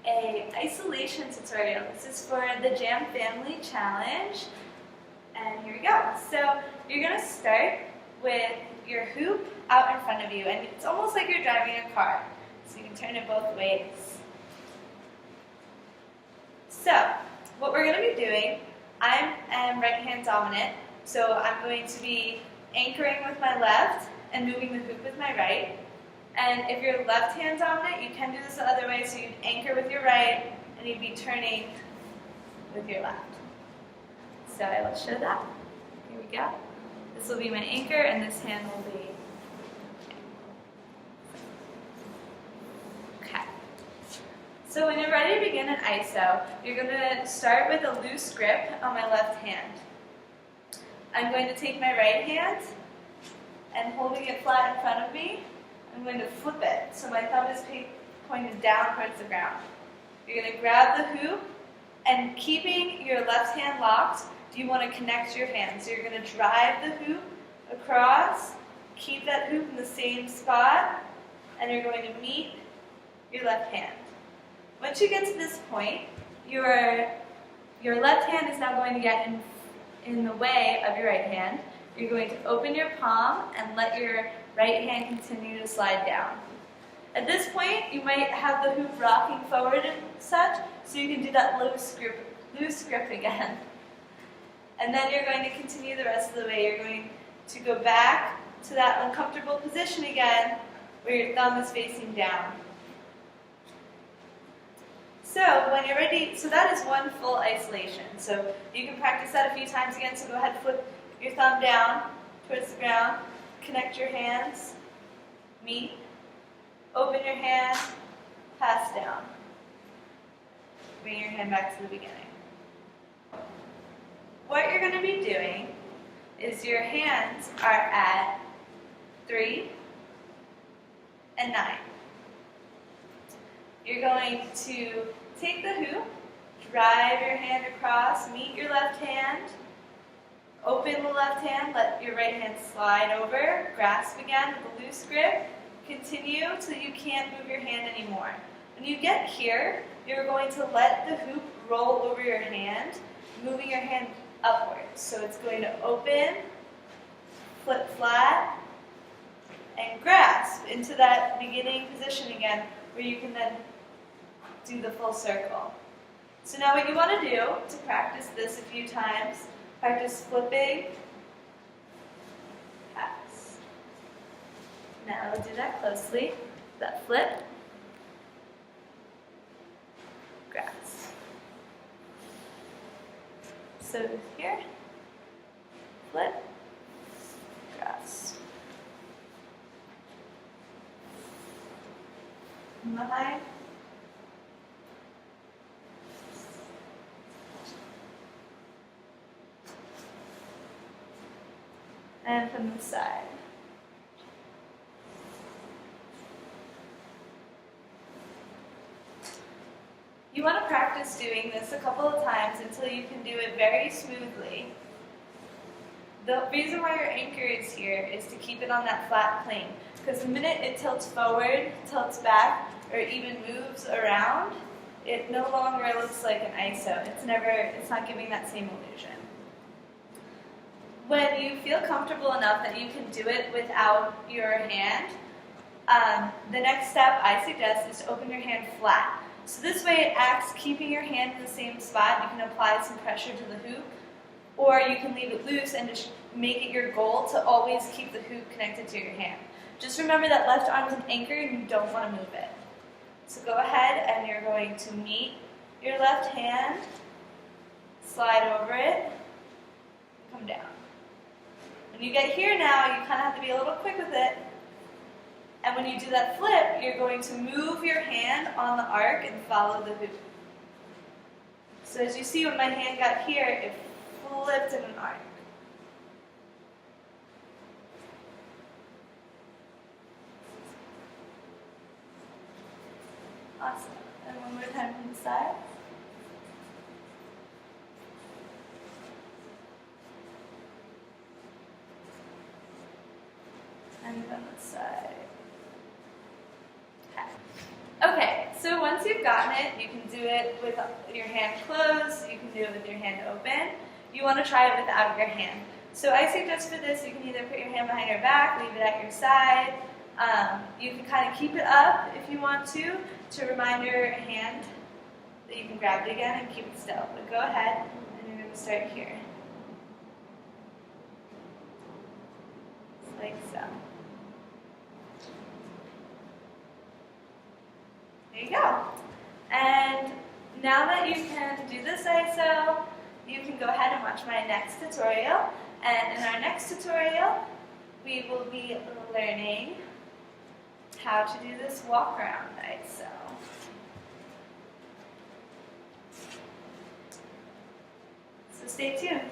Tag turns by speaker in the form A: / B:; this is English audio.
A: a isolation tutorial. This is for the JAMFAMILY challenge. And here we go. So you're going to start with your hoop out in front of you, and it's almost like you're driving a car. So you can turn it both ways. So what we're going to be doing, I am right hand dominant, so I'm going to be anchoring with my left and moving the hoop with my right. And if you're left hand dominant, you can do this the other way, so you'd anchor with your right and you'd be turning with your left. So I will show that. Here we go. This will be my anchor and this hand will be. Okay. So when you're ready to begin an ISO, you're going to start with a loose grip on my left hand. I'm going to take my right hand and holding it flat in front of me, I'm going to flip it so my thumb is pointed down towards the ground. You're going to grab the hoop, and keeping your left hand locked, you want to connect your hands. So you're going to drive the hoop across, keep that hoop in the same spot, and you're going to meet your left hand. Once you get to this point, your left hand is now going to get in the way of your right hand. You're going to open your palm and let your right hand continue to slide down. At this point, you might have the hoop rocking forward and such, so you can do that loose grip again. And then you're going to continue the rest of the way. You're going to go back to that uncomfortable position again, where your thumb is facing down. So when you're ready, so that is one full isolation. So you can practice that a few times again, so go ahead and flip your thumb down towards the ground, connect your hands, meet, open your hand, pass down. Bring your hand back to the beginning. What you're going to be doing is your hands are at 3 and 9. You're going to take the hoop, drive your hand across, meet your left hand, open the left hand, let your right hand slide over, grasp again with a loose grip, continue till you can't move your hand anymore. When you get here, you're going to let the hoop roll over your hand, moving your hand upwards. So it's going to open, flip flat, and grasp into that beginning position again, where you can then do the full circle. So now what you want to do to practice this a few times, practice flipping, pass. Now we'll do that closely. That flip, grasp. So here, flip, grasp. And behind. And from the side. You want to practice doing this a couple of times until you can do it very smoothly. The reason why your anchor is here is to keep it on that flat plane, because the minute it tilts forward, tilts back, or even moves around, it no longer looks like an ISO. It's not giving that same illusion. When you feel comfortable enough that you can do it without your hand, the next step I suggest is to open your hand flat. So this way it acts keeping your hand in the same spot. You can apply some pressure to the hoop, or you can leave it loose and just make it your goal to always keep the hoop connected to your hand. Just remember that left arm is an anchor and you don't want to move it. So go ahead and you're going to meet your left hand, slide over it, come down. When you get here now, you kind of have to be a little quick with it. And when you do that flip, you're going to move your hand on the arc and follow the hoop. So as you see, when my hand got here, it flipped in an arc. Awesome. And one more time from the side. And on the side. Okay, so once once you've gotten it, you can do it with your hand closed, you can do it with your hand open. You want to try it without your hand. So I suggest for this, you can either put your hand behind your back, leave it at your side. You can kind of keep it up if you want to remind your hand that you can grab it again and keep it still. But go ahead, and you're going to start here. Just like so. There you go. And now that you can do this ISO, you can go ahead and watch my next tutorial. And in our next tutorial, we will be learning how to do this walk around ISO. So stay tuned.